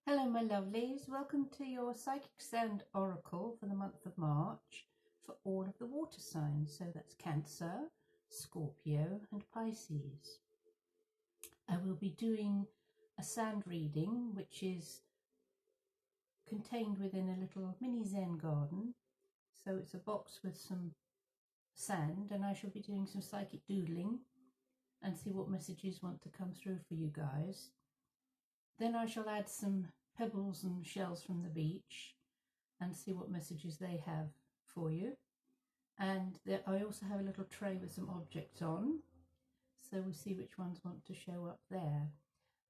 Hello, my lovelies. Welcome to your Psychic Sound Oracle for the month of March for all of the water signs. So that's Cancer, Scorpio, and Pisces. I will be doing a sound reading, which is contained within a little mini Zen garden. So it's a box with some sand, and I shall be doing some psychic doodling and see what messages want to come through for you guys. Then I shall add some pebbles and shells from the beach and see what messages they have for you. And I also have a little tray with some objects on, so we'll see which ones want to show up there.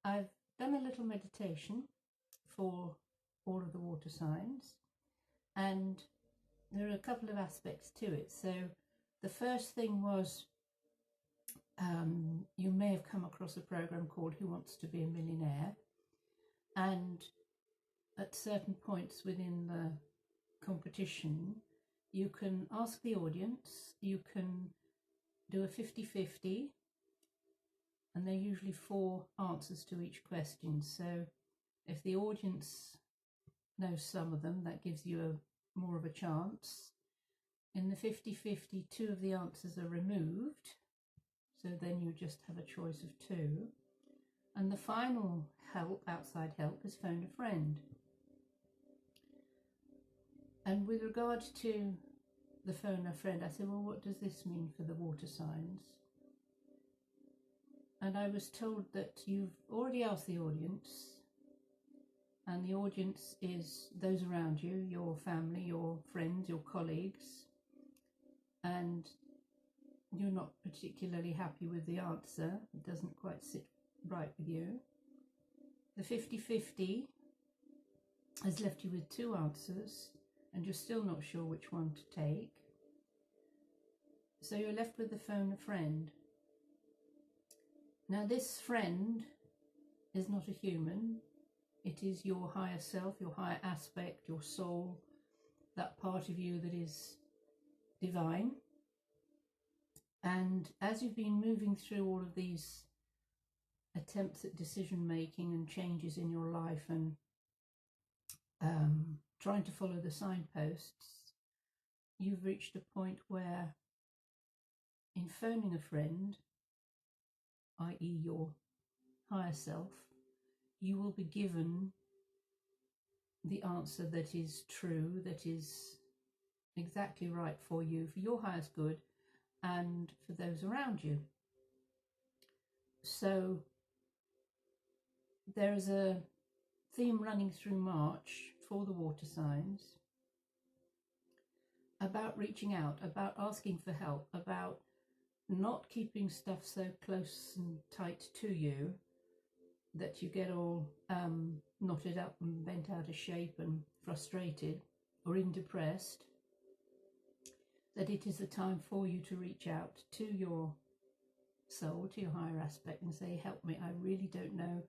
I've done a little meditation for all of the water signs, and there are a couple of aspects to it. So the first thing was, you may have come across a program called Who Wants to Be a Millionaire, and at certain points within the competition you can ask the audience, you can do a 50-50, and there are usually 4 answers to each question. So if the audience knows some of them, that gives you more of a chance. In the 50-50, 2 of the answers are removed, so then you just have a choice of 2. And the final help, outside help, is phone a friend. And with regard to the phone a friend, I said, well, what does this mean for the water signs? And I was told that you've already asked the audience, and the audience is those around you, your family, your friends, your colleagues, and you're not particularly happy with the answer. It doesn't quite sit right with you. The 50-50 has left you with 2 answers, and you're still not sure which one to take. So you're left with the phone a friend. Now this friend is not a human. It is your higher self, your higher aspect, your soul, that part of you that is divine. And as you've been moving through all of these attempts at decision making and changes in your life, and trying to follow the signposts, you've reached a point where, in phoning a friend, i.e. your higher self, you will be given the answer that is true, that is exactly right for you, for your highest good and for those around you. So there is a theme running through March for the water signs about reaching out, about asking for help, about not keeping stuff so close and tight to you that you get all knotted up and bent out of shape and frustrated or even depressed. That it is the time for you to reach out to your soul, to your higher aspect, and say, help me, I really don't know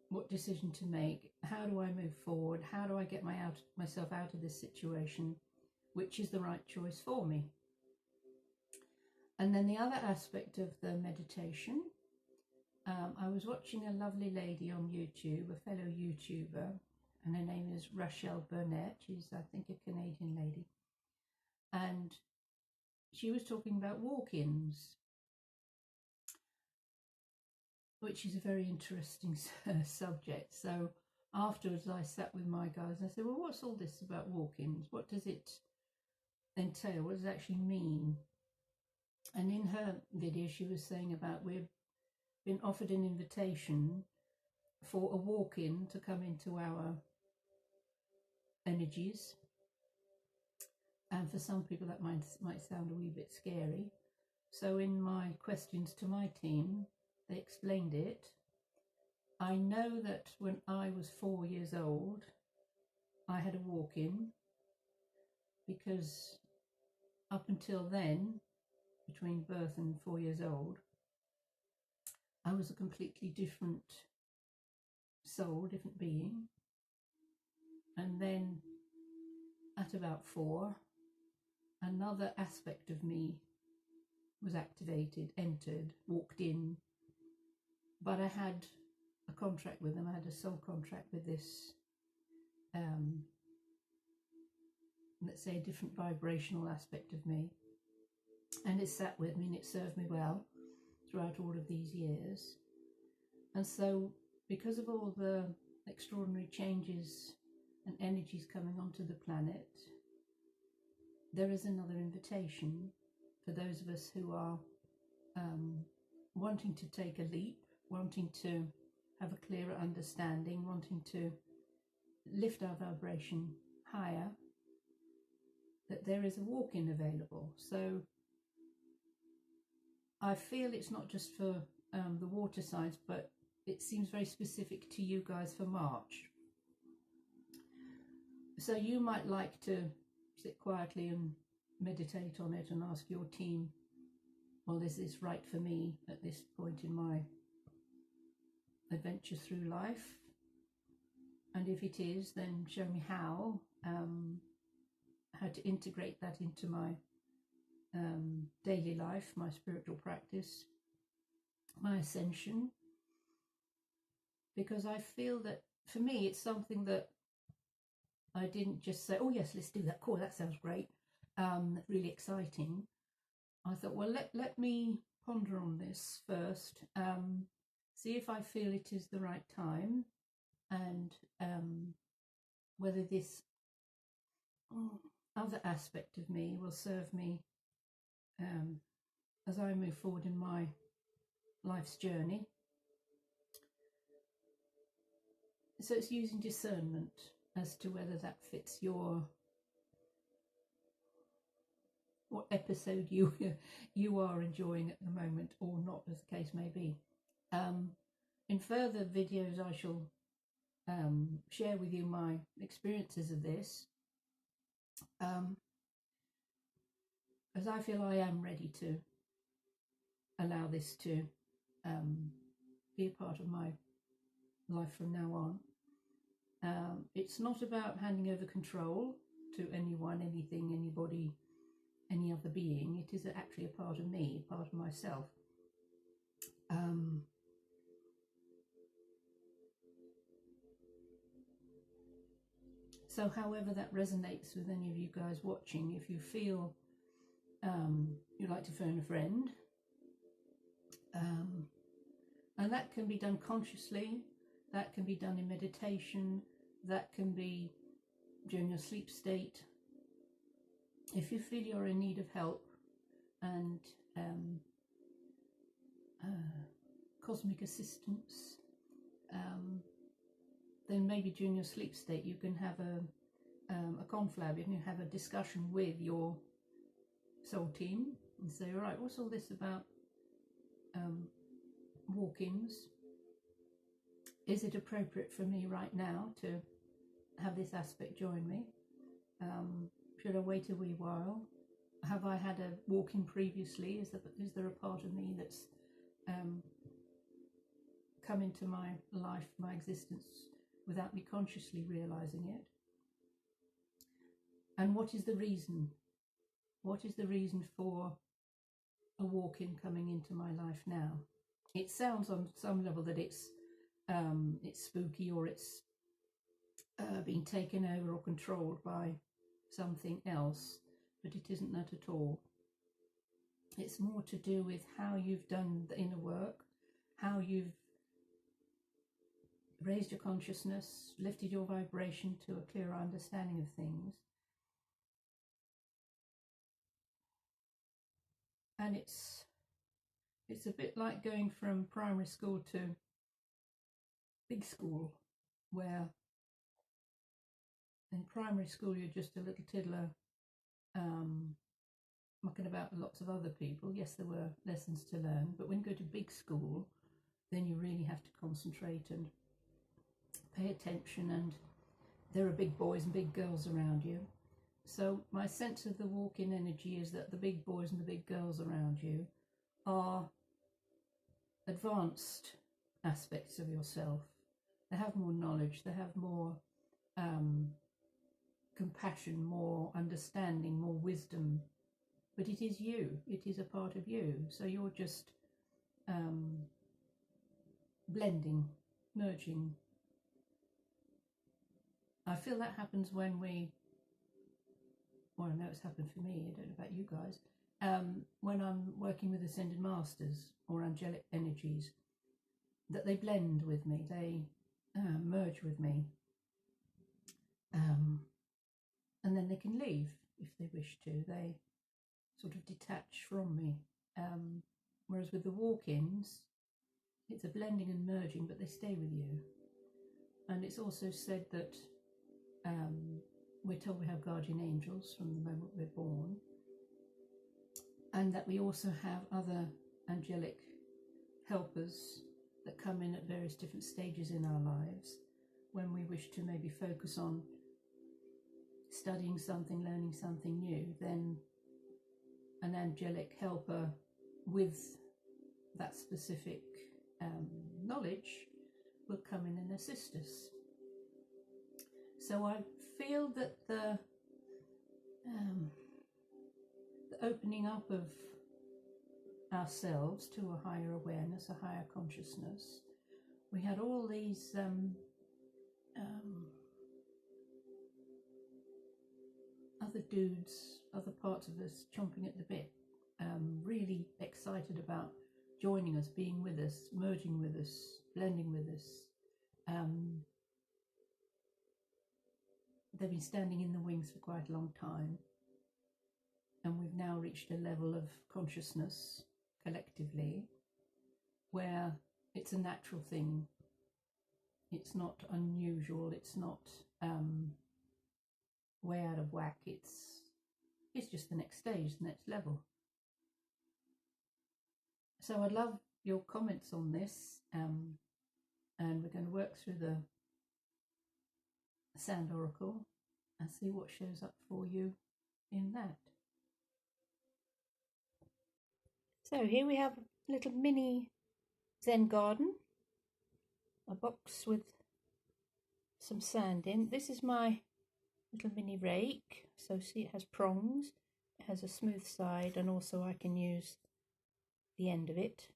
what decision to make. How do I move forward? How do I get myself out of this situation? Which is the right choice for me? And then the other aspect of the meditation, I was watching a lovely lady on YouTube, a fellow YouTuber, and her name is Rochelle Burnett. She's, I think, a Canadian lady. And she was talking about walk-ins, which is a very interesting subject. So afterwards I sat with my guys and I said, well, what's all this about walk-ins? What does it entail? What does it actually mean? And in her video she was saying about, we've been offered an invitation for a walk-in to come into our energies. And for some people that might sound a wee bit scary. So in my questions to my team, they explained it. I know that when I was 4 years old, I had a walk-in, because up until then, between birth and 4 years old, I was a completely different soul, different being. And then at about 4, another aspect of me was activated, entered, walked in, but I had a contract with them. I had a soul contract with this, let's say, a different vibrational aspect of me, and it sat with me and it served me well throughout all of these years. And so, because of all the extraordinary changes and energies coming onto the planet, there is another invitation for those of us who are wanting to take a leap, wanting to have a clearer understanding, wanting to lift our vibration higher, that there is a walk-in available. So I feel it's not just for the water signs, but it seems very specific to you guys for March. So you might like to sit quietly and meditate on it and ask your team, well, is this right for me at this point in my adventure through life? And if it is, then show me how to integrate that into my daily life, my spiritual practice, my ascension. Because I feel that for me, it's something that I didn't just say, oh yes, let's do that, cool, that sounds great, really exciting. I thought, well, let me ponder on this first, see if I feel it is the right time, and whether this other aspect of me will serve me as I move forward in my life's journey. So it's using discernment as to whether that fits what episode you are enjoying at the moment, or not, as the case may be. In further videos, I shall share with you my experiences of this, as I feel I am ready to allow this to be a part of my life from now on. It's not about handing over control to anyone, anything, anybody, any other being. It is actually a part of me, part of myself. So however that resonates with any of you guys watching, if you feel you'd like to phone a friend, and that can be done consciously, that can be done in meditation, that can be during your sleep state. If you feel you're in need of help and cosmic assistance, then maybe during your sleep state you can have a conflab, you can have a discussion with your soul team and say, all right, what's all this about walk-ins? Is it appropriate for me right now to have this aspect join me? Should I wait a wee while? Have I had a walk-in previously? Is there a part of me that's come into my life, my existence, without me consciously realizing it? And what is the reason? What is the reason for a walk-in coming into my life now? It sounds on some level that it's spooky, or it's being taken over or controlled by something else, but it isn't that at all. It's more to do with how you've done the inner work, how you've raised your consciousness, lifted your vibration to a clearer understanding of things. And it's a bit like going from primary school to big school, where in primary school you're just a little tiddler, mucking about with lots of other people. Yes, there were lessons to learn, but when you go to big school, then you really have to concentrate and pay attention, and there are big boys and big girls around you. So my sense of the walk-in energy is that the big boys and the big girls around you are advanced aspects of yourself. They have more knowledge, they have more compassion, more understanding, more wisdom. But it is you, it is a part of you. So you're just blending merging. I feel that happens when we, well, I know it's happened for me, I don't know about you guys, when I'm working with Ascended Masters or angelic energies, that they blend with me, they merge with me, and then they can leave if they wish to. They sort of detach from me. Whereas with the walk-ins, it's a blending and merging, but they stay with you. And it's also said that we're told we have guardian angels from the moment we're born, and that we also have other angelic helpers that come in at various different stages in our lives when we wish to maybe focus on studying something, learning something new. Then an angelic helper with that specific knowledge will come in and assist us. So I feel that the opening up of ourselves to a higher awareness, a higher consciousness, we had all these other dudes, other parts of us chomping at the bit, really excited about joining us, being with us, merging with us, blending with us. They've been standing in the wings for quite a long time, and we've now reached a level of consciousness collectively where it's a natural thing. It's not unusual, it's not way out of whack, it's just the next stage, the next level. So I'd love your comments on this, and we're going to work through the Sand Oracle and see what shows up for you in that. So here we have a little mini Zen garden, a box with some sand in. This is my little mini rake, so see it has prongs, it has a smooth side, and also I can use the end of it.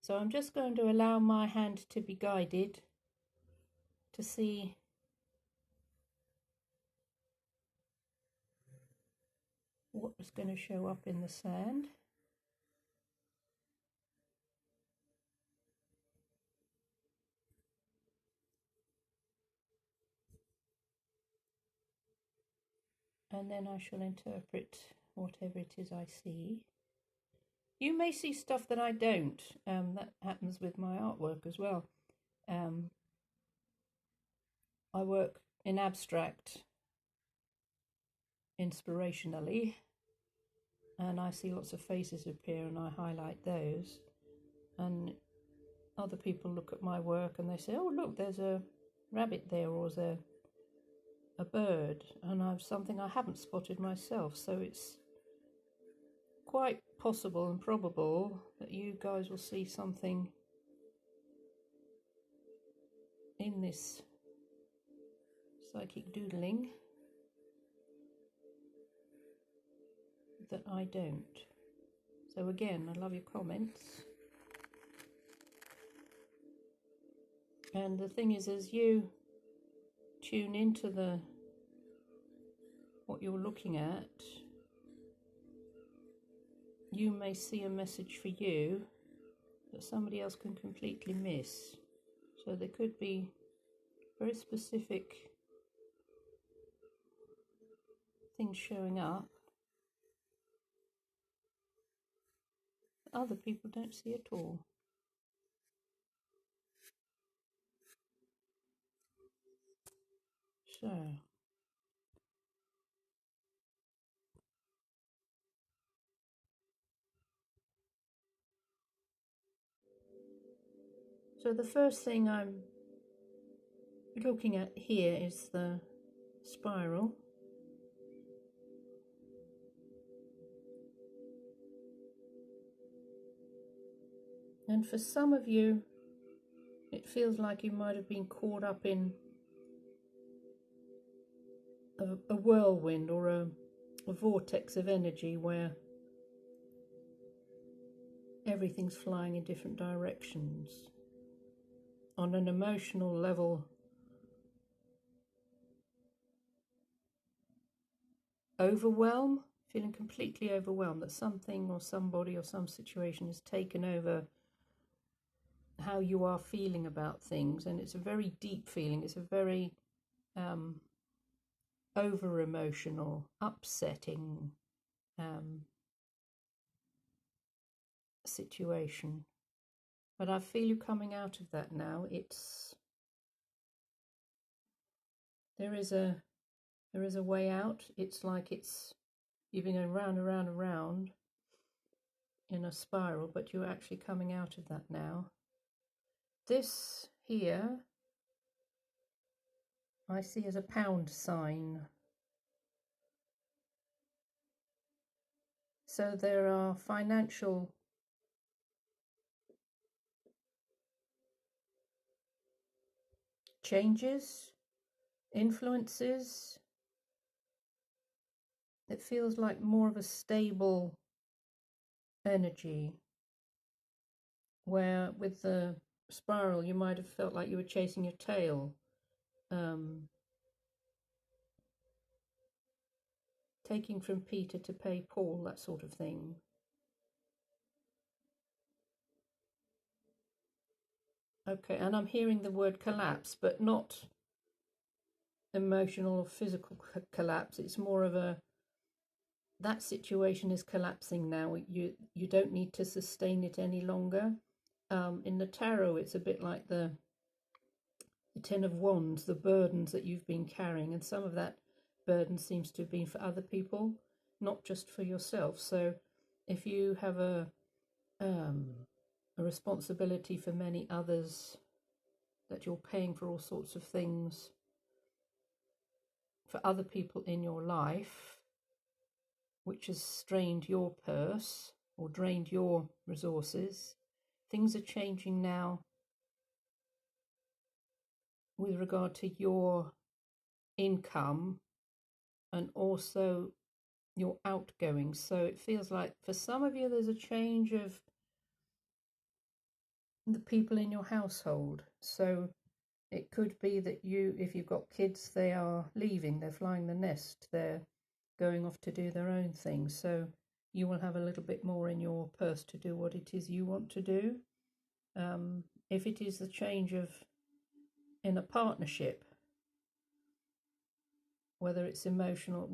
So I'm just going to allow my hand to be guided to see what is going to show up in the sand. And then I shall interpret whatever it is I see. You may see stuff that I don't. That happens with my artwork as well. I work in abstract, inspirationally, and I see lots of faces appear and I highlight those. And other people look at my work and they say, oh look, there's a rabbit there, or there's a bird, and I've something I haven't spotted myself. So it's quite possible and probable that you guys will see something in this psychic doodling that I don't. So again, I love your comments. And the thing is, as you tune into what you're looking at, you may see a message for you that somebody else can completely miss. So there could be very specific things showing up that other people don't see at all. So the first thing I'm looking at here is the spiral. And for some of you, it feels like you might have been caught up in a whirlwind or a vortex of energy where everything's flying in different directions. on an emotional level overwhelm, feeling completely overwhelmed that something or somebody or some situation has taken over how you are feeling about things. And it's a very deep feeling. It's a very over emotional, upsetting situation. But I feel you coming out of that now. There is a way out. It's like you've been going round and round and round in a spiral, but you're actually coming out of that now. This here I see as a pound sign. So there are financial changes, influences. It feels like more of a stable energy, where with the spiral you might have felt like you were chasing your tail, taking from Peter to pay Paul, that sort of thing. Okay, and I'm hearing the word collapse, but not emotional or physical collapse. It's more of that situation is collapsing now. You don't need to sustain it any longer. In the tarot, it's a bit like the Ten of Wands, the burdens that you've been carrying, and some of that burden seems to have been for other people, not just for yourself. So if you have a responsibility for many others, that you're paying for all sorts of things for other people in your life, which has strained your purse or drained your resources, things are changing now with regard to your income and also your outgoings. So it feels like for some of you there's a change of the people in your household. So it could be that if you've got kids, they are leaving, they're flying the nest, they're going off to do their own thing. So you will have a little bit more in your purse to do what it is you want to do. If it is the change in a partnership, whether it's emotional,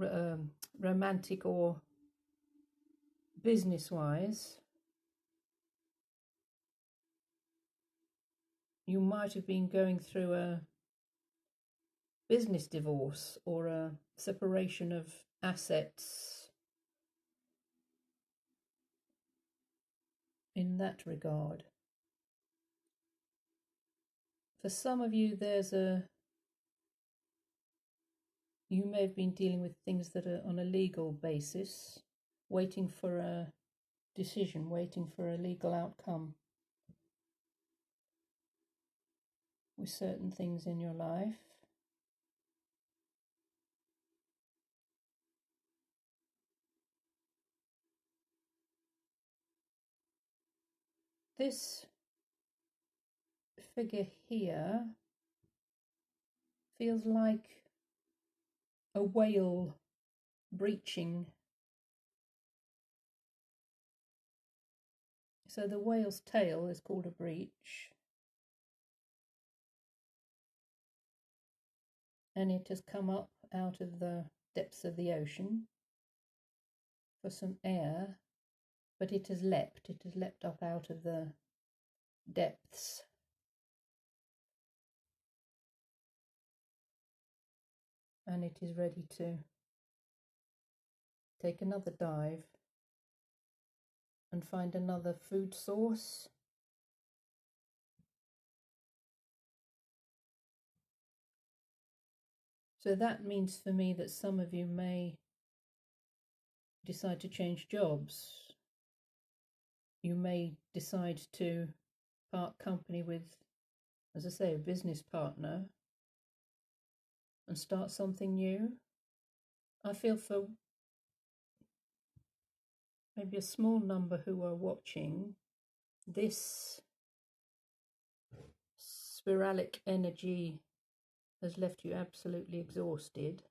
romantic or business-wise, you might have been going through a business divorce or a separation of assets in that regard. For some of you, you may have been dealing with things that are on a legal basis, waiting for a decision, waiting for a legal outcome with certain things in your life. This figure here feels like a whale breaching. So the whale's tail is called a breach, and it has come up out of the depths of the ocean for some air, but it has leapt up out of the depths. And it is ready to take another dive and find another food source. So that means for me that some of you may decide to change jobs. You may decide to part company with, as I say, a business partner and start something new. I feel for maybe a small number who are watching, this spiralic energy has left you absolutely exhausted,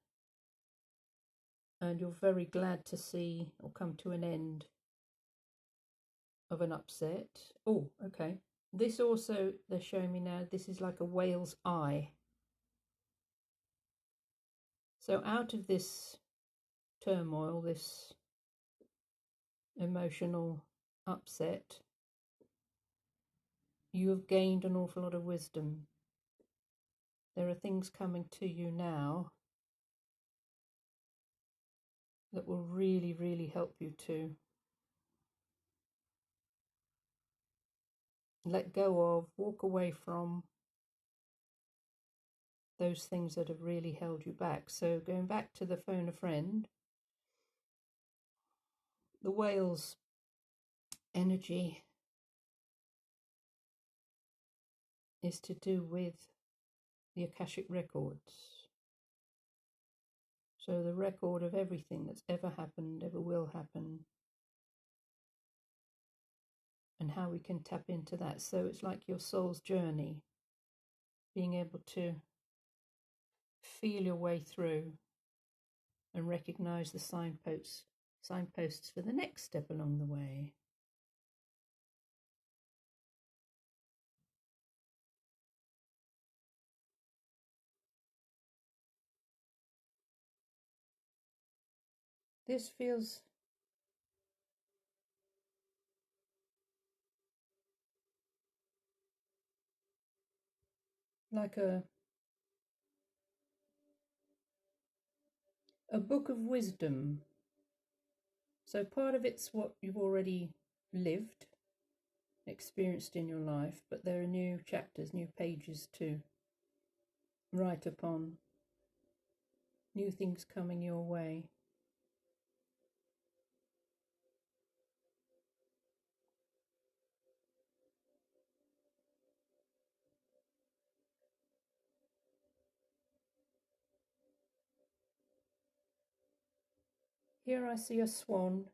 and you're very glad to see or come to an end of an upset. Oh, okay. This also, they're showing me now, this is like a whale's eye. So out of this turmoil, this emotional upset, you have gained an awful lot of wisdom. There are things coming to you now that will really, really help you to let go of, walk away from those things that have really held you back. So going back to the phone a friend, the whale's energy is to do with the Akashic records. So the record of everything that's ever happened, ever will happen, and how we can tap into that. So it's like your soul's journey, being able to feel your way through and recognize the signposts for the next step along the way. This feels like a book of wisdom. So part of it's what you've already lived, experienced in your life, but there are new chapters, new pages to write upon, new things coming your way. Here I see a swan,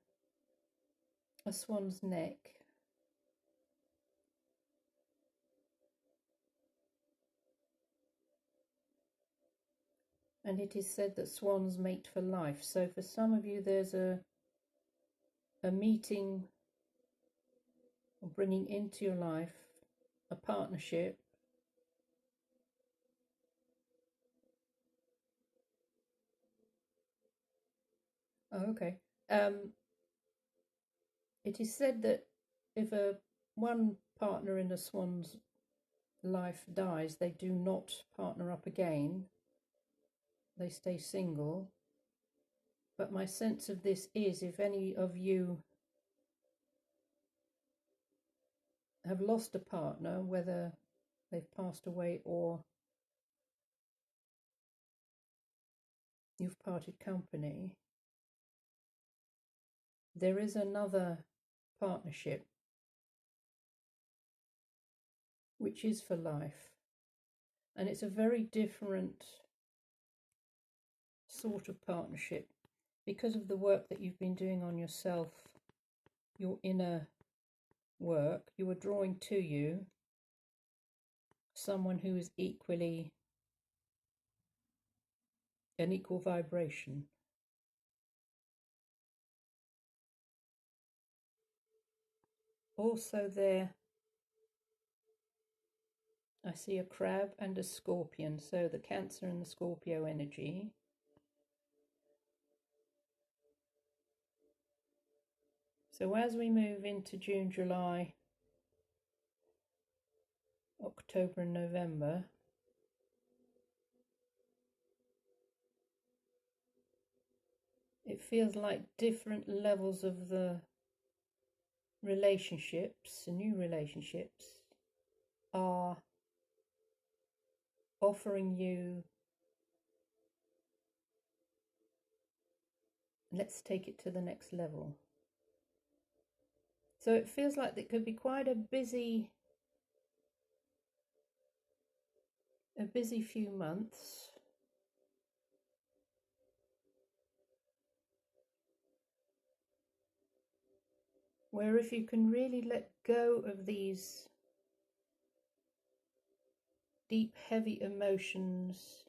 a swan's neck. And it is said that swans mate for life. So for some of you, there's a meeting or bringing into your life a partnership Oh, okay. It is said that if one partner in a swan's life dies, they do not partner up again. They stay single. But my sense of this is, if any of you have lost a partner, whether they've passed away or you've parted company, there is another partnership which is for life. And it's a very different sort of partnership because of the work that you've been doing on yourself, your inner work. You are drawing to you someone who is equally an equal vibration. Also there, I see a crab and a scorpion, so the Cancer and the Scorpio energy. So as we move into June, July, October and November, it feels like different levels of the relationships, new relationships, are offering you, let's take it to the next level. So it feels like it could be quite a busy few months. Where if you can really let go of these deep, heavy emotions,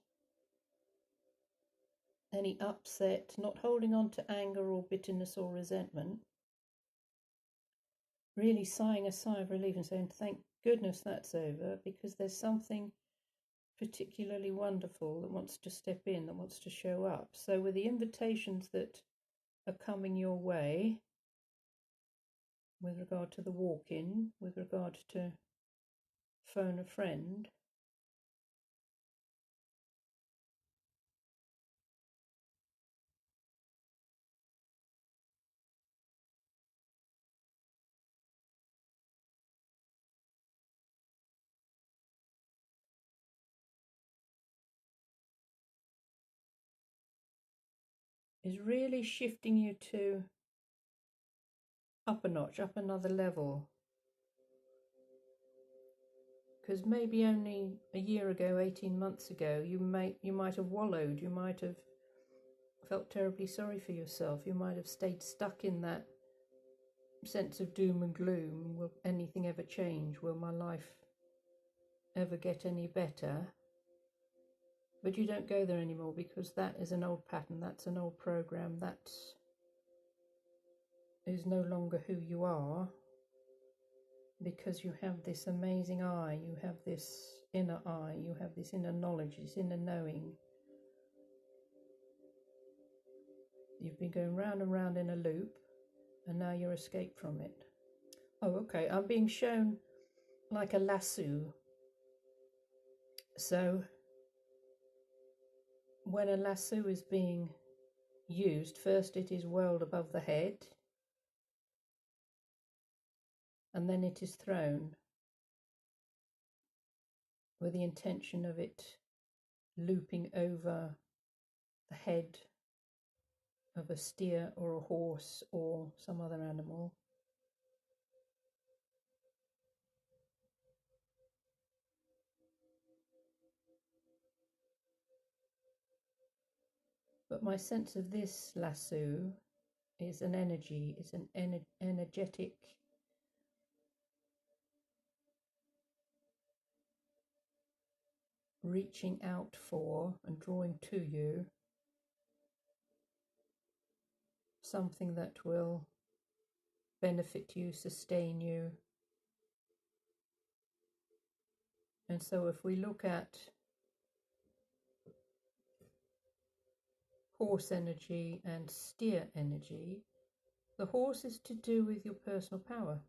any upset, not holding on to anger or bitterness or resentment, really sighing a sigh of relief and saying, thank goodness that's over, because there's something particularly wonderful that wants to step in, that wants to show up. So with the invitations that are coming your way, with regard to the walk-in, with regard to phone a friend, is really shifting you to up a notch, up another level. Because maybe only a year ago, 18 months ago, you might have wallowed, you might have felt terribly sorry for yourself, you might have stayed stuck in that sense of doom and gloom. Will anything ever change? Will my life ever get any better? But you don't go there anymore, because that is an old pattern, that's an old program, that is no longer who you are, because you have this amazing eye, you have this inner eye, you have this inner knowledge, this inner knowing. You've been going round and round in a loop, and now you're escaped from it. Oh, okay, I'm being shown like a lasso. So when a lasso is being used, first it is whirled above the head, and then it is thrown with the intention of it looping over the head of a steer or a horse or some other animal. But my sense of this lasso is an energy, it's an energetic reaching out for and drawing to you something that will benefit you, sustain you. And so if we look at horse energy and steer energy, the horse is to do with your personal power.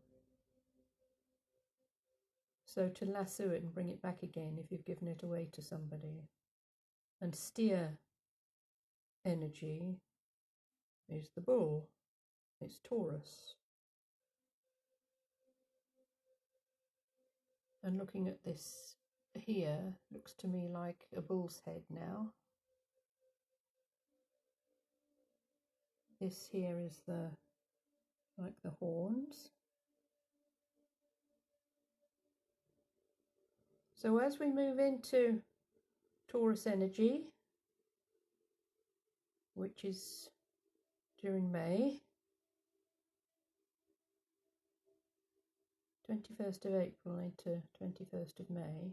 So to lasso it and bring it back again if you've given it away to somebody. And steer energy is the bull, it's Taurus. And looking at this here, looks to me like a bull's head now. This here is like the horns. So as we move into Taurus energy, which is during May, 21st of April into 21st of May,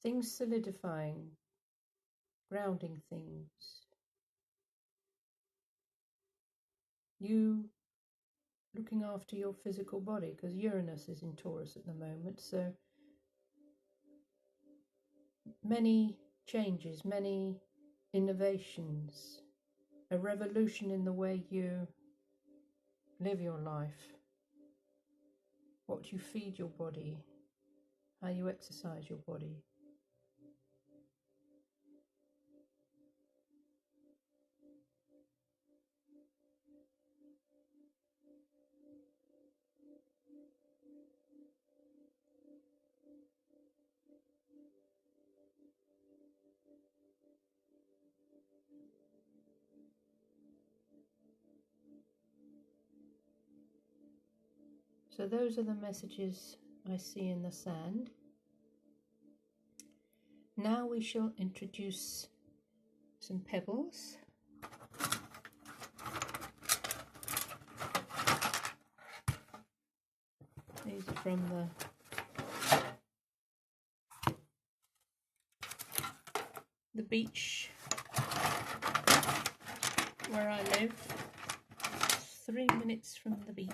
things solidifying, grounding things. You looking after your physical body, because Uranus is in Taurus at the moment, so many changes, many innovations, a revolution in the way you live your life, what you feed your body, how you exercise your body. So those are the messages I see in the sand. Now we shall introduce some pebbles. These are from the the beach where I live. 3 minutes from the beach.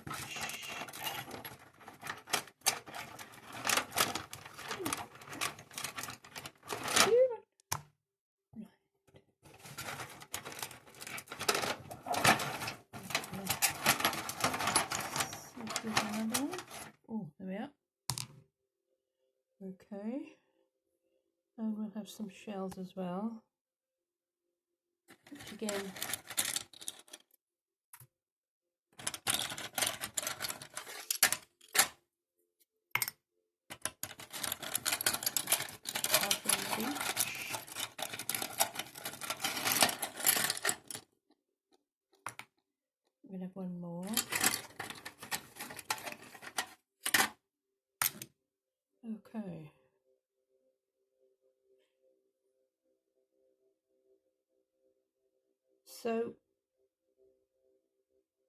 Oh, there we are. Okay. And we'll have some shells as well. Which again, are from the beach. We're going to have one more. Okay. So,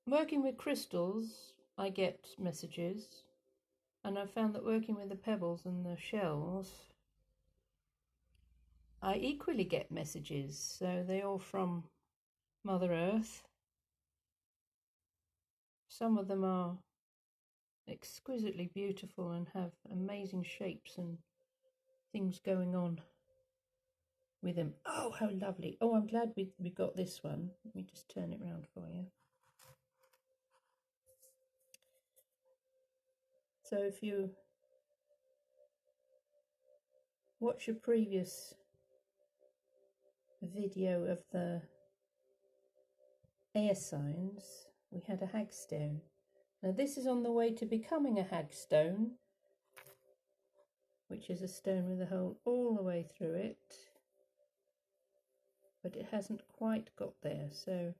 working with crystals, I get messages, and I found that working with the pebbles and the shells, I equally get messages. So they're all from Mother Earth. Some of them are exquisitely beautiful and have amazing shapes and things going on with them. Oh, how lovely. Oh, I'm glad we got this one. Let me just turn it around for you. So if you watch a previous video of the air signs, we had a hagstone. Now this is on the way to becoming a hagstone, which is a stone with a hole all the way through it, but it hasn't quite got there. So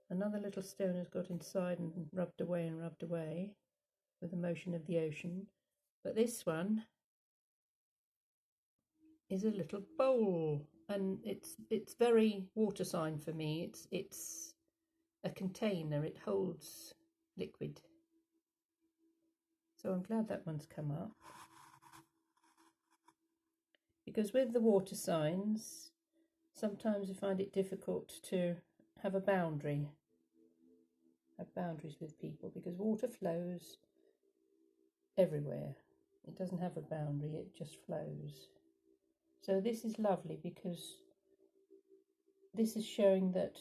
another little stone has got inside and rubbed away with the motion of the ocean. But this one is a little bowl, and it's very water sign for me. It's a container, it holds liquid. So I'm glad that one's come up. Because with the water signs, sometimes I find it difficult to have a boundary, have boundaries with people, because water flows everywhere. It doesn't have a boundary, it just flows. So this is lovely because this is showing that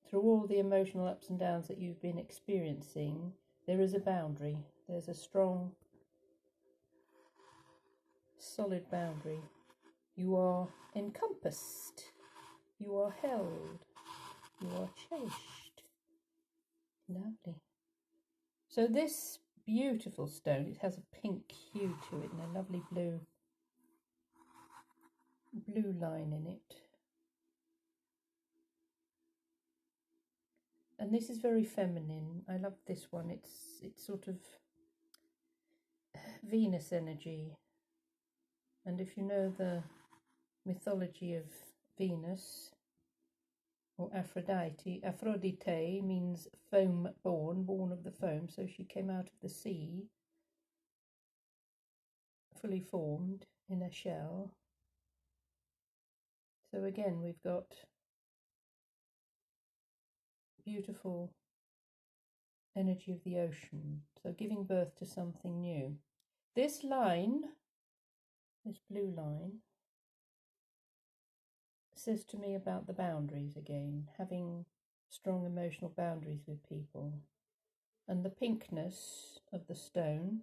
through all the emotional ups and downs that you've been experiencing, there is a boundary. There's a strong, solid boundary. You are encompassed. You are held. You are cherished. Lovely. So this beautiful stone, it has a pink hue to it and a lovely blue line in it. And this is very feminine. I love this one. It's sort of Venus energy. And if you know the mythology of Venus or Aphrodite means foam born of the foam. So she came out of the sea, fully formed in a shell. So again, we've got beautiful energy of the ocean. So giving birth to something new. This line, this blue line, says to me about the boundaries again, having strong emotional boundaries with people. And the pinkness of the stone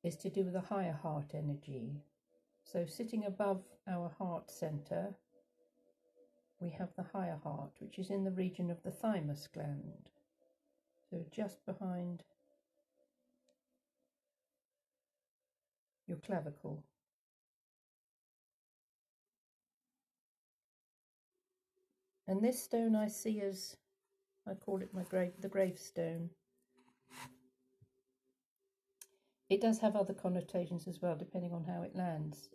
is to do with the higher heart energy. So sitting above our heart center, we have the higher heart, which is in the region of the thymus gland. So just behind your clavicle. And this stone I see as, I call it the gravestone. It does have other connotations as well, depending on how it lands.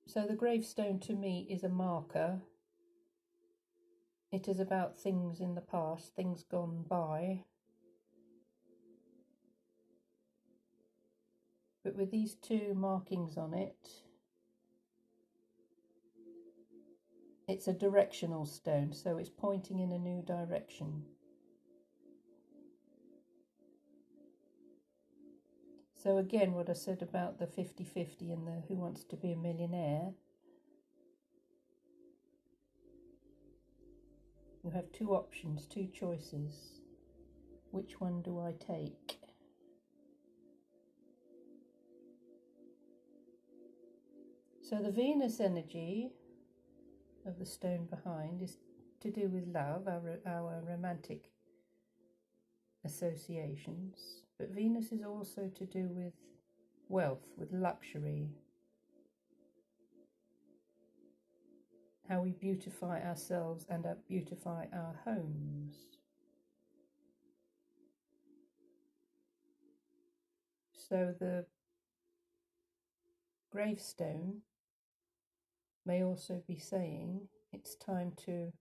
So the gravestone to me is a marker. It is about things in the past, things gone by. but with these two markings on it, it's a directional stone, so it's pointing in a new direction. So again, what I said about the 50-50 and the Who Wants to Be a Millionaire, you have two options, two choices. Which one do I take? So the Venus energy of the stone behind is to do with love, our romantic associations, but Venus is also to do with wealth, with luxury, how we beautify ourselves and beautify our homes. So the gravestone may also be saying it's time to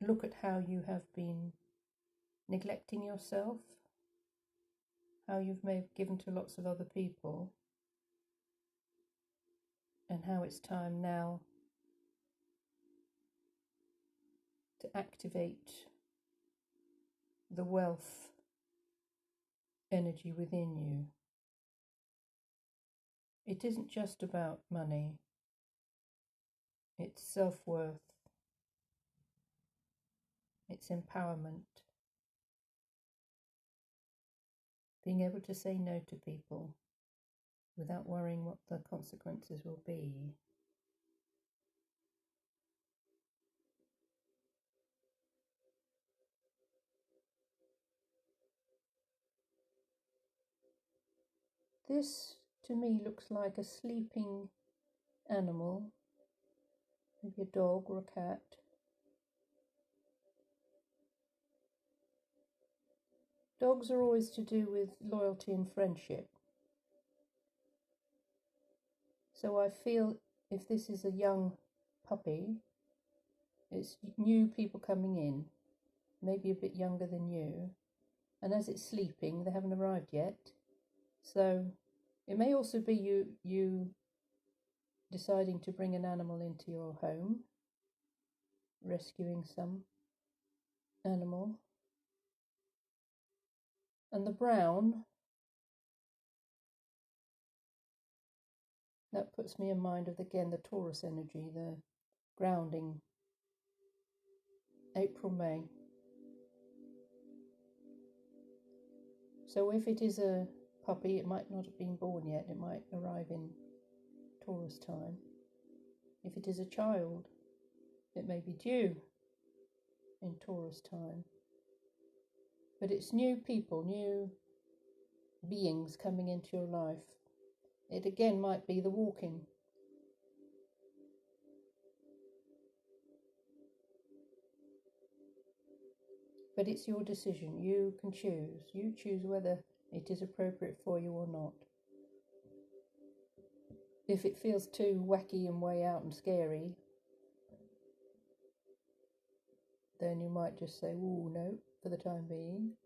look at how you have been neglecting yourself, how you've maybe given to lots of other people, and how it's time now to activate the wealth energy within you. It isn't just about money, it's self-worth, it's empowerment, being able to say no to people without worrying what the consequences will be. This to me looks like a sleeping animal, maybe a dog or a cat. Dogs are always to do with loyalty and friendship. So I feel if this is a young puppy, it's new people coming in, maybe a bit younger than you, and as it's sleeping, they haven't arrived yet. So it may also be you deciding to bring an animal into your home, rescuing some animal. And the brown, that puts me in mind of, again, the Taurus energy, the grounding, April, May. So if it is a puppy, it might not have been born yet, it might arrive in Taurus time. If it is a child, it may be due in Taurus time. But it's new people, new beings coming into your life. It again might be the walking. But it's your decision. You can choose. You choose whether it is appropriate for you or not. If it feels too wacky and way out and scary, then you might just say, "Ooh, no," for the time being.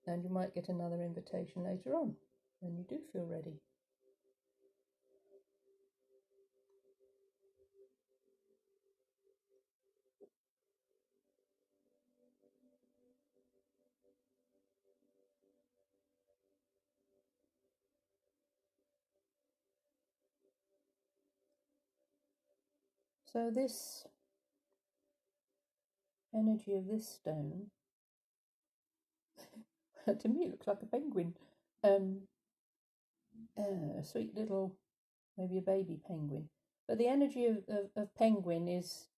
And you might get another invitation later on when you do feel ready. So this energy of this stone, to me it looks like a penguin. A sweet little, maybe a baby penguin. But the energy of penguin is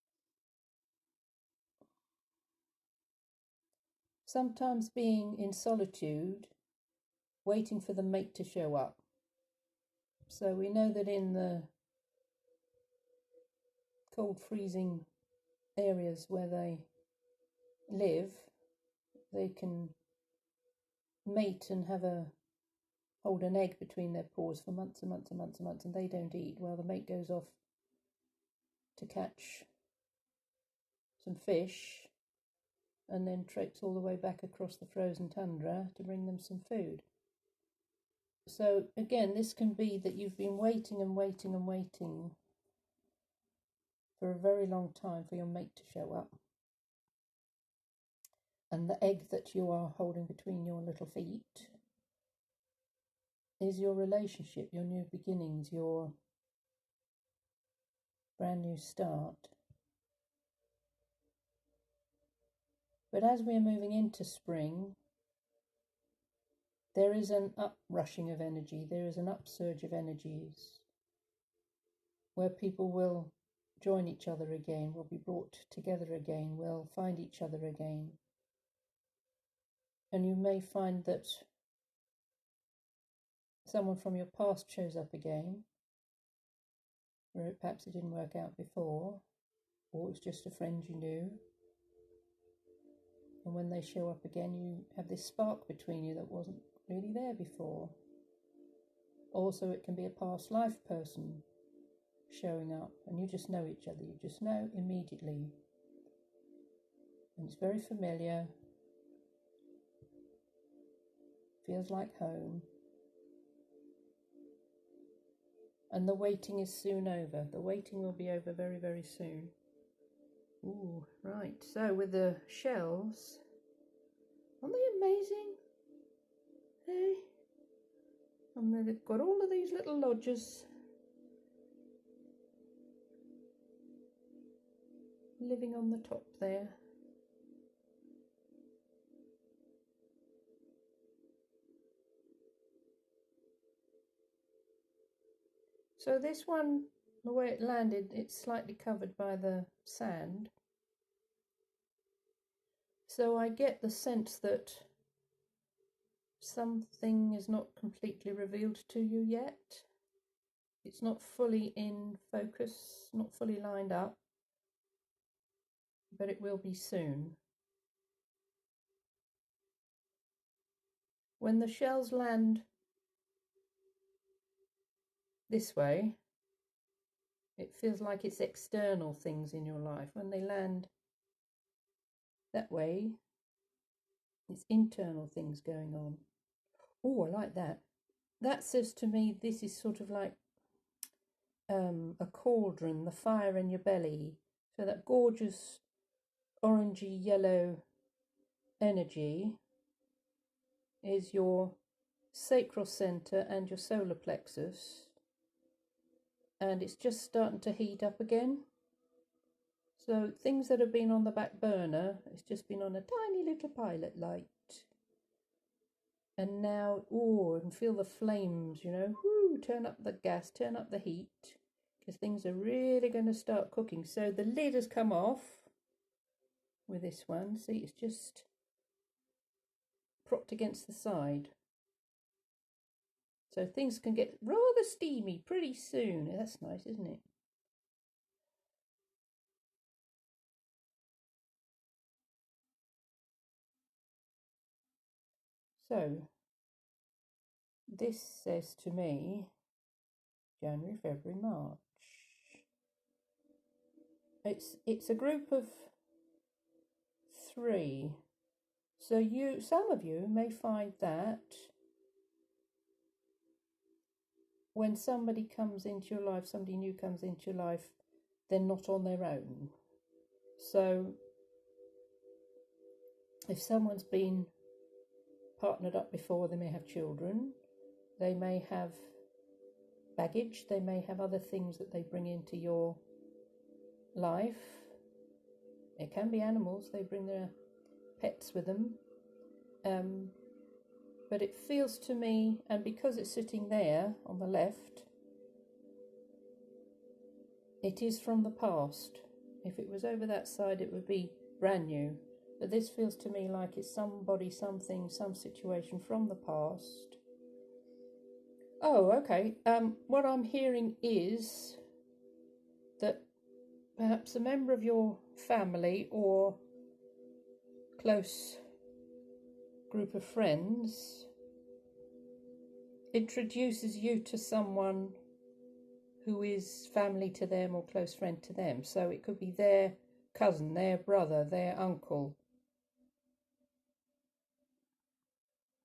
sometimes being in solitude, waiting for the mate to show up. So we know that in the cold, freezing areas where they live, they can mate and hold an egg between their paws for months and months and months and months, and they don't eat while the mate goes off to catch some fish and then traipse all the way back across the frozen tundra to bring them some food. So again, this can be that you've been waiting and waiting and waiting for a very long time for your mate to show up. And the egg that you are holding between your little feet is your relationship, your new beginnings, your brand new start. But as we are moving into spring, there is an uprushing of energy, there is an upsurge of energies where people will join each other again, will be brought together again, will find each other again. And you may find that someone from your past shows up again, where perhaps it didn't work out before, or it was just a friend you knew. And when they show up again, you have this spark between you that wasn't really there before. Also, it can be a past life person showing up, and you just know each other. You just know immediately. And it's very familiar. Feels like home. And the waiting is soon over. The waiting will be over very, very soon. Ooh, right. So with the shells, aren't they amazing? Hey? And they've got all of these little lodgers living on the top there. So this one, the way it landed, it's slightly covered by the sand. So I get the sense that something is not completely revealed to you yet. It's not fully in focus, not fully lined up, but it will be soon. When the shells land this way, it feels like it's external things in your life. When they land that way, it's internal things going on. Oh, I like that. That says to me this is sort of like a cauldron, the fire in your belly. So that gorgeous orangey yellow energy is your sacral center and your solar plexus. And it's just starting to heat up again. So things that have been on the back burner, it's just been on a tiny little pilot light. And now, oh, I can feel the flames, you know, whoo, turn up the gas, turn up the heat, because things are really going to start cooking. So the lid has come off with this one. See, it's just propped against the side. So things can get rather steamy pretty soon. That's nice, isn't it? So this says to me January, February, March. It's a group of 3. So some of you may find that when somebody comes into your life, somebody new comes into your life, they're not on their own. So if someone's been partnered up before, they may have children, they may have baggage, they may have other things that they bring into your life. It can be animals, they bring their pets with them. But it feels to me, and because it's sitting there on the left, it is from the past. If it was over that side, it would be brand new. But this feels to me like it's somebody, something, some situation from the past. Oh, okay. What I'm hearing is that perhaps a member of your family or close group of friends introduces you to someone who is family to them or close friend to them. So it could be their cousin, their brother, their uncle,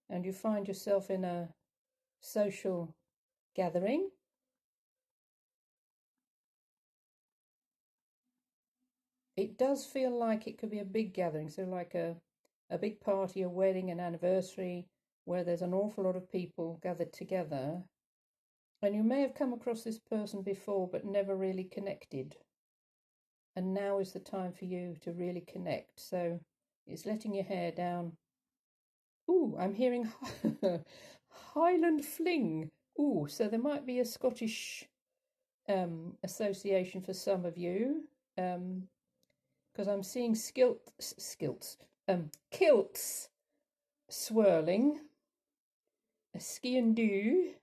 and you find yourself in a social gathering. It does feel like it could be a big gathering, so like a big party, a wedding, an anniversary, where there's an awful lot of people gathered together. And you may have come across this person before but never really connected. And now is the time for you to really connect. So it's letting your hair down. Ooh, I'm hearing Highland Fling. Ooh, so there might be a Scottish association for some of you. Because I'm seeing kilts swirling. A ski and do.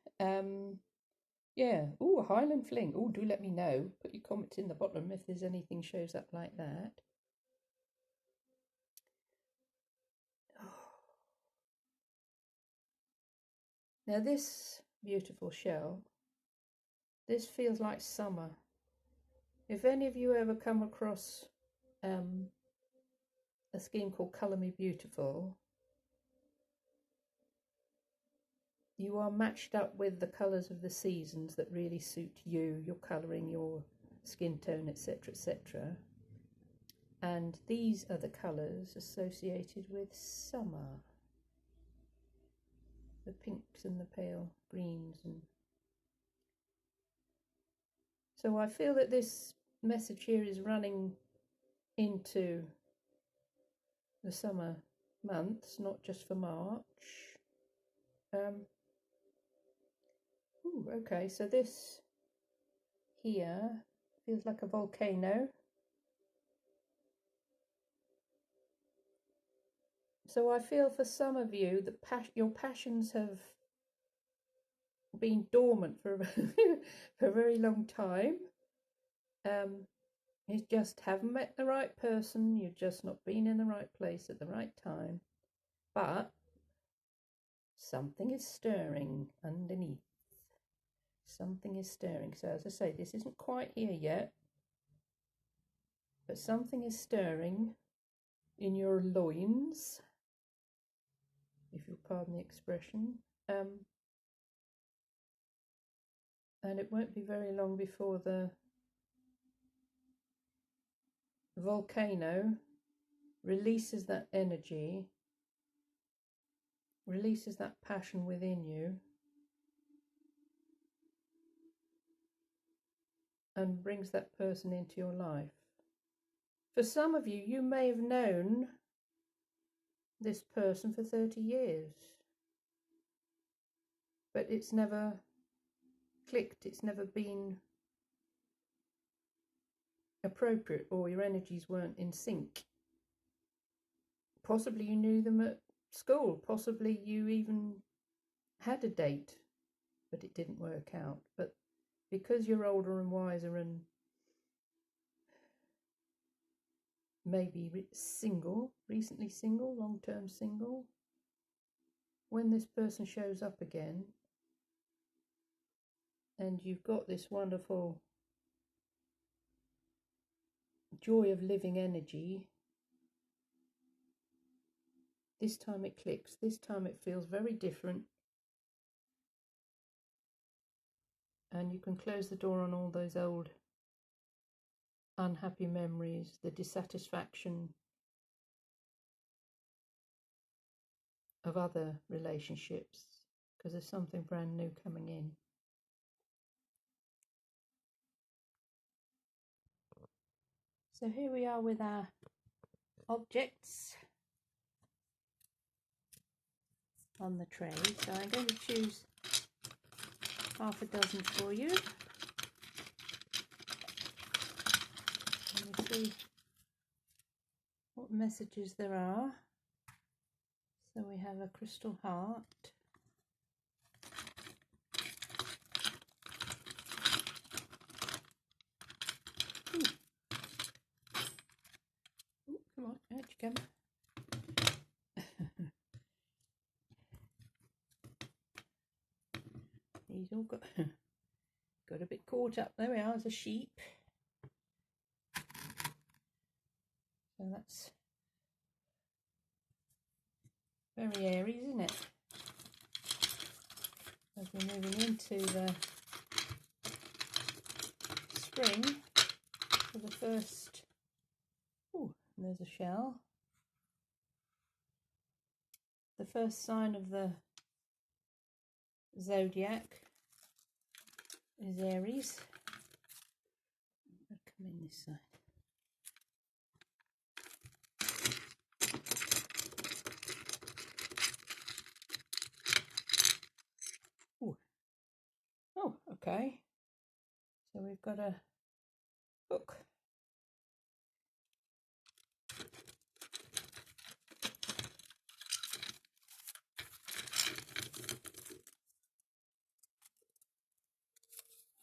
Yeah. Ooh, Highland Fling. Ooh, do let me know. Put your comments in the bottom if there's anything shows up like that. Now this beautiful shell, this feels like summer. If any of you ever come across a scheme called Colour Me Beautiful, you are matched up with the colours of the seasons that really suit you, your colouring, your skin tone, etc., etc. And these are the colours associated with summer. The pinks and the pale greens. And so I feel that this message here is running into the summer months, not just for March. Ooh, okay, so this here feels like a volcano. So I feel for some of you that your passions have been dormant for for a very long time. You just haven't met the right person. You've just not been in the right place at the right time. But something is stirring underneath. Something is stirring. So as I say, this isn't quite here yet, but something is stirring in your loins, if you'll pardon the expression. And it won't be very long before the volcano releases that energy, releases that passion within you, and brings that person into your life. For some of you, you may have known this person for 30 years, but it's never clicked, it's never been appropriate, or your energies weren't in sync. Possibly you knew them at school, possibly you even had a date, but it didn't work out. But because you're older and wiser and maybe recently single, long-term single, when this person shows up again and you've got this wonderful joy of living energy, this time it clicks, this time it feels very different, and you can close the door on all those old unhappy memories, the dissatisfaction of other relationships, because there's something brand new coming in. So here we are with our objects on the tray. So I'm going to choose half a dozen for you. And see what messages there are. So we have a crystal heart. Ooh. Ooh, come on, out you come. He's all got a bit caught up. There we are, as a sheep. So that's very airy, isn't it? as we're moving into the spring for the first. Oh, there's a shell. The first sign of the zodiac is Aries. I'll come in this side. Ooh. Oh, okay. So we've got a book.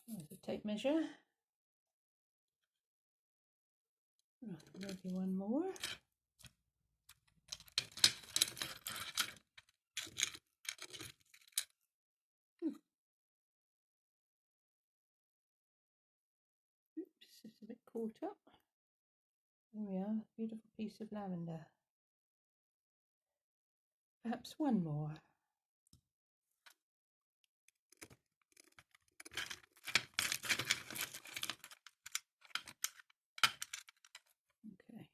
There's a tape measure. Right, maybe one more. Oops, it's a bit caught up. There we are, beautiful piece of lavender. Perhaps one more. Okay,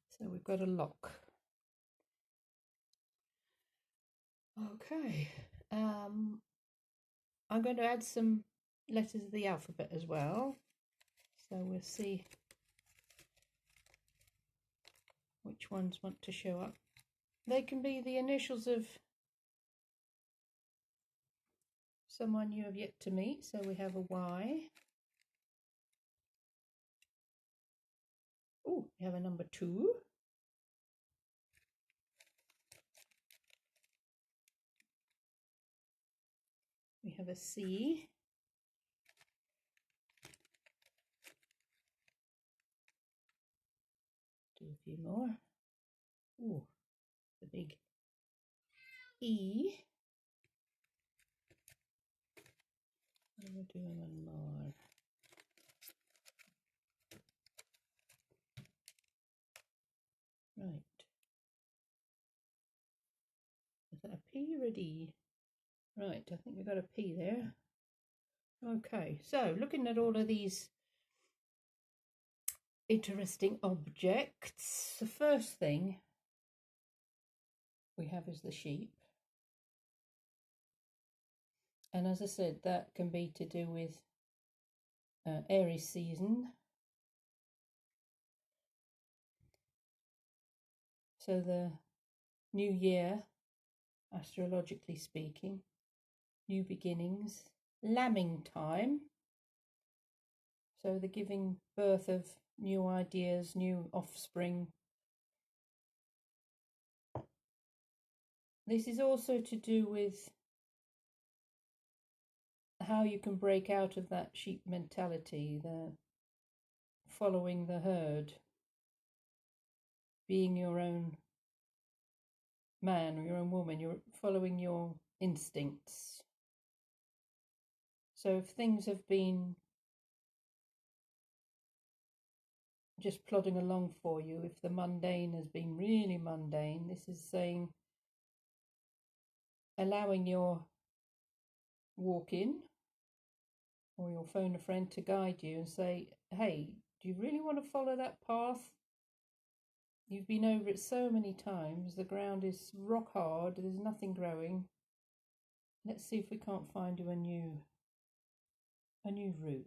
so we've got a lock. Okay, I'm going to add some letters of the alphabet as well, so we'll see which ones want to show up. They can be the initials of someone you have yet to meet, so we have a Y. Oh, we have a number 2. We have a C. Do a few more. Oh, the big E. And we're doing one more. Right. Is that a P or a D? Right, I think we've got a P there. Okay, so looking at all of these interesting objects, the first thing we have is the sheep. And as I said, that can be to do with Aries season. So the new year, astrologically speaking, new beginnings, lambing time. So the giving birth of new ideas, new offspring. This is also to do with how you can break out of that sheep mentality, the following the herd, being your own man or your own woman, you're following your instincts. So if things have been just plodding along for you, if the mundane has been really mundane, this is saying allowing your walk in, or you'll phone a friend to guide you and say, hey, do you really want to follow that path? You've been over it so many times, the ground is rock hard, there's nothing growing. Let's see if we can't find you a new route.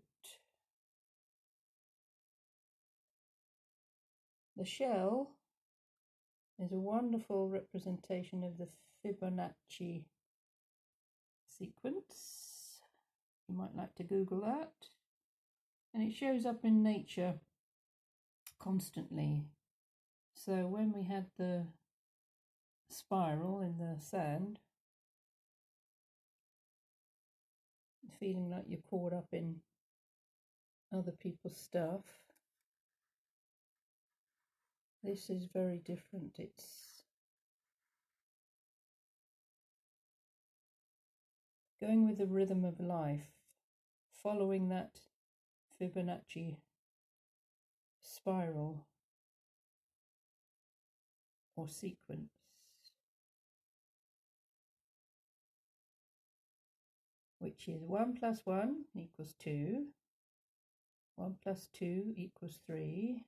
The shell is a wonderful representation of the Fibonacci sequence. You might like to Google that. And it shows up in nature constantly. So when we had the spiral in the sand, feeling like you're caught up in other people's stuff, this is very different. It's going with the rhythm of life, following that Fibonacci spiral or sequence. which is 1 plus 1 equals 2, 1 plus 2 equals 3,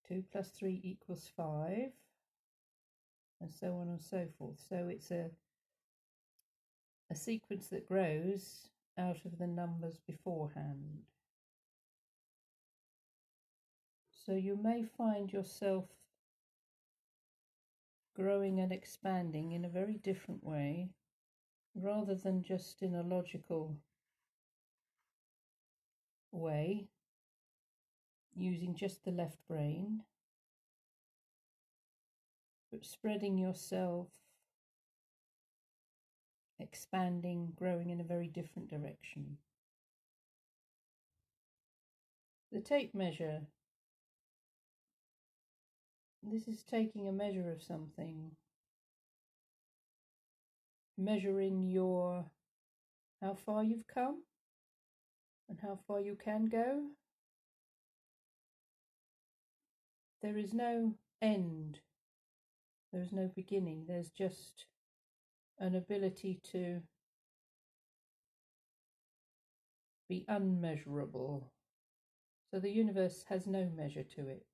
2 plus 3 equals 5, and so on and so forth. So it's a sequence that grows out of the numbers beforehand. So you may find yourself growing and expanding in a very different way, rather than just in a logical way, using just the left brain, but spreading yourself, expanding, growing in a very different direction. The tape measure. This is taking a measure of something, measuring how far you've come and how far you can go. There is no end, there is no beginning, there's just an ability to be unmeasurable. So the universe has no measure to it.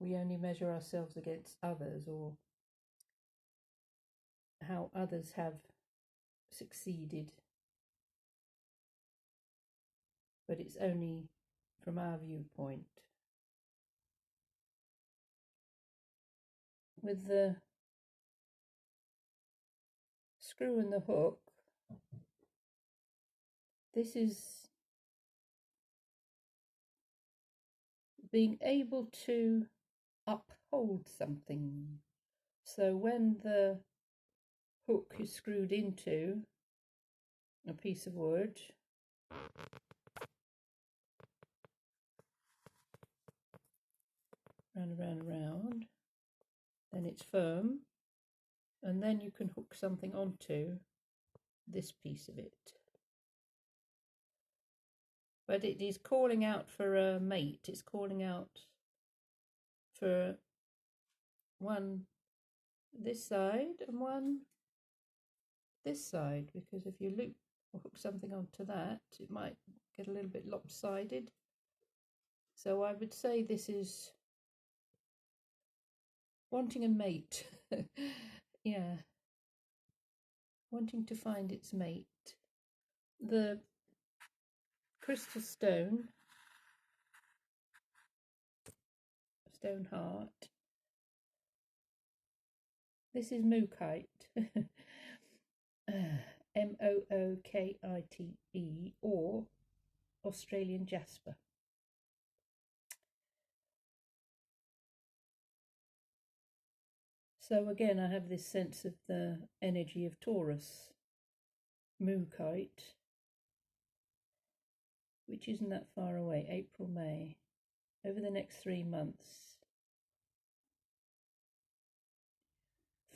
We only measure ourselves against others, or how others have succeeded. But it's only from our viewpoint. With the screw and the hook, this is being able to uphold something. So when the hook is screwed into a piece of wood, round, then it's firm, and then you can hook something onto this piece of it. But it is calling out for a mate. It's calling out for one this side and one this side, because if you loop or hook something onto that, it might get a little bit lopsided. So I would say this is wanting a mate. Yeah, wanting to find its mate. The crystal stone heart, this is mookite. Mookite, or Australian jasper. So again, I have this sense of the energy of Taurus, mookite, which isn't that far away, April, May, over the next 3 months.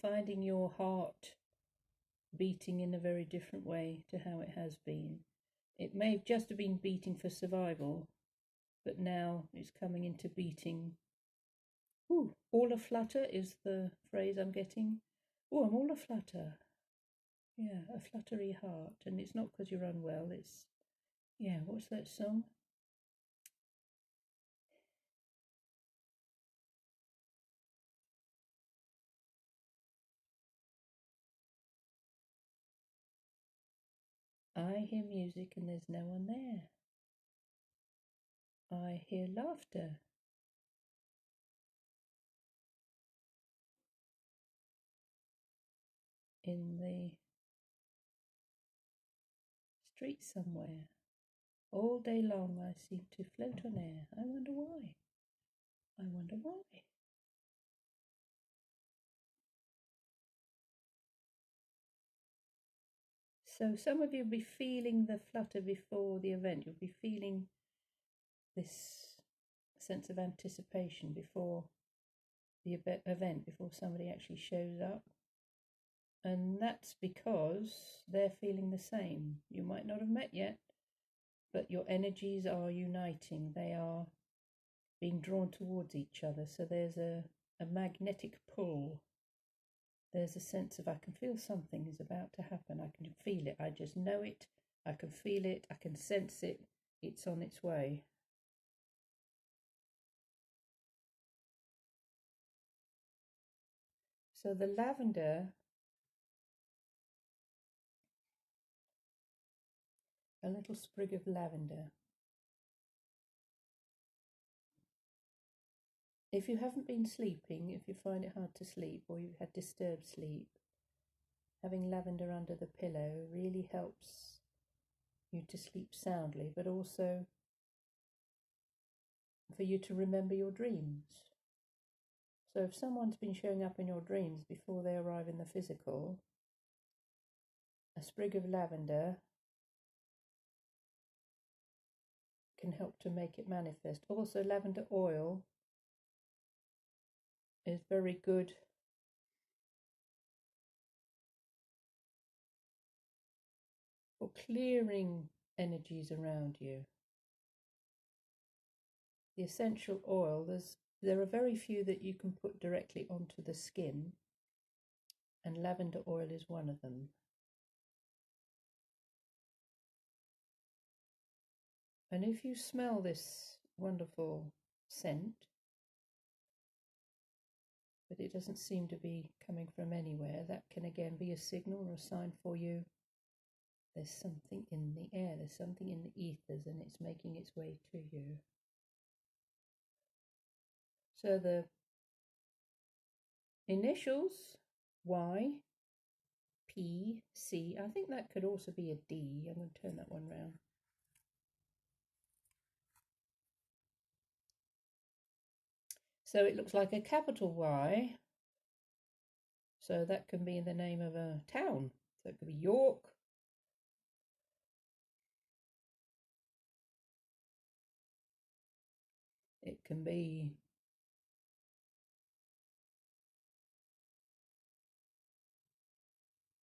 Finding your heart beating in a very different way to how it has been. It may have just been beating for survival, but now it's coming into beating. Ooh, all aflutter is the phrase I'm getting. Oh, I'm all aflutter. Yeah, a fluttery heart. And it's not because you're unwell, it's, yeah, what's that song? I hear music and there's no one there. I hear laughter. In the street somewhere. All day long I seem to float on air. I wonder why. I wonder why. So some of you will be feeling the flutter before the event. You'll be feeling this sense of anticipation before the event, before somebody actually shows up. And that's because they're feeling the same. You might not have met yet, but your energies are uniting. They are being drawn towards each other. So there's a magnetic pull there's a sense of I can feel something is about to happen. I can feel it. I just know it. I can feel it. I can sense it. It's on its way. So the lavender, a little sprig of lavender. If you haven't been sleeping, if you find it hard to sleep or you've had disturbed sleep, having lavender under the pillow really helps you to sleep soundly, but also for you to remember your dreams. So if someone's been showing up in your dreams before they arrive in the physical, a sprig of lavender can help to make it manifest. Also, lavender oil is very good for clearing energies around you. The essential oil, there are very few that you can put directly onto the skin, and lavender oil is one of them. And if you smell this wonderful scent, but it doesn't seem to be coming from anywhere, that can again be a signal or a sign for you. There's something in the air, there's something in the ethers, and it's making its way to you. So the initials Y, P, C, I think that could also be a D. I'm going to turn that one round. So it looks like a capital Y. So that can be the name of a town. So it could be York. It can be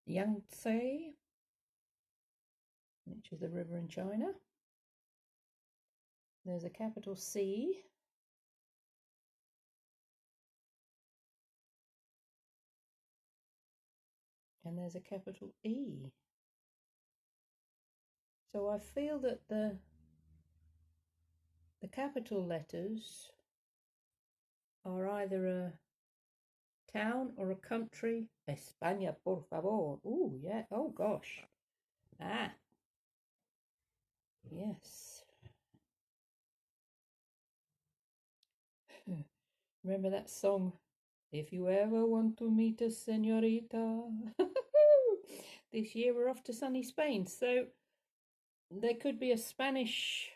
Yangtze, which is a river in China. There's a capital C. And there's a capital E. So I feel that the capital letters are either a town or a country. España, por favor. Oh, yeah. Oh, gosh. Ah. Yes. Remember that song? If you ever want to meet a señorita. This year we're off to sunny Spain. So there could be a Spanish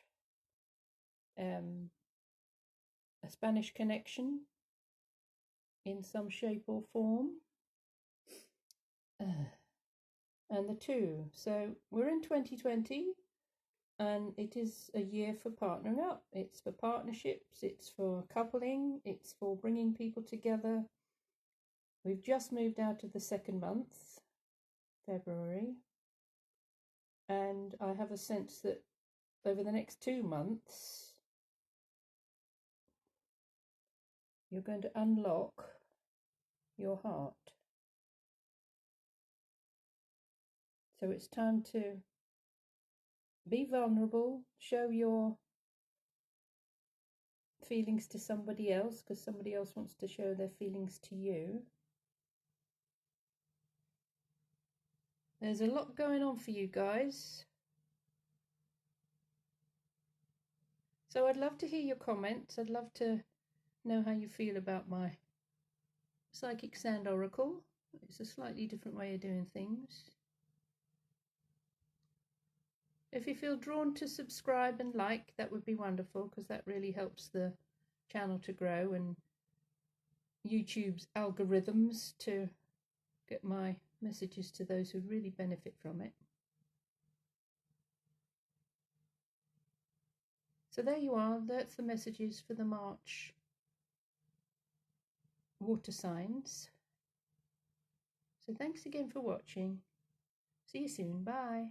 connection in some shape or form. And the two. So we're in 2020 and it is a year for partnering up. It's for partnerships, it's for coupling, it's for bringing people together. We've just moved out of the second month, February, and I have a sense that over the next 2 months you're going to unlock your heart. So it's time to be vulnerable, show your feelings to somebody else because somebody else wants to show their feelings to you. There's a lot going on for you guys. So I'd love to hear your comments. I'd love to know how you feel about my Psychic Sand Oracle. It's a slightly different way of doing things. If you feel drawn to subscribe and like, that would be wonderful because that really helps the channel to grow and YouTube's algorithms to get my messages to those who really benefit from it. So there you are. That's the messages for the March water signs. So thanks again for watching. See you soon. Bye.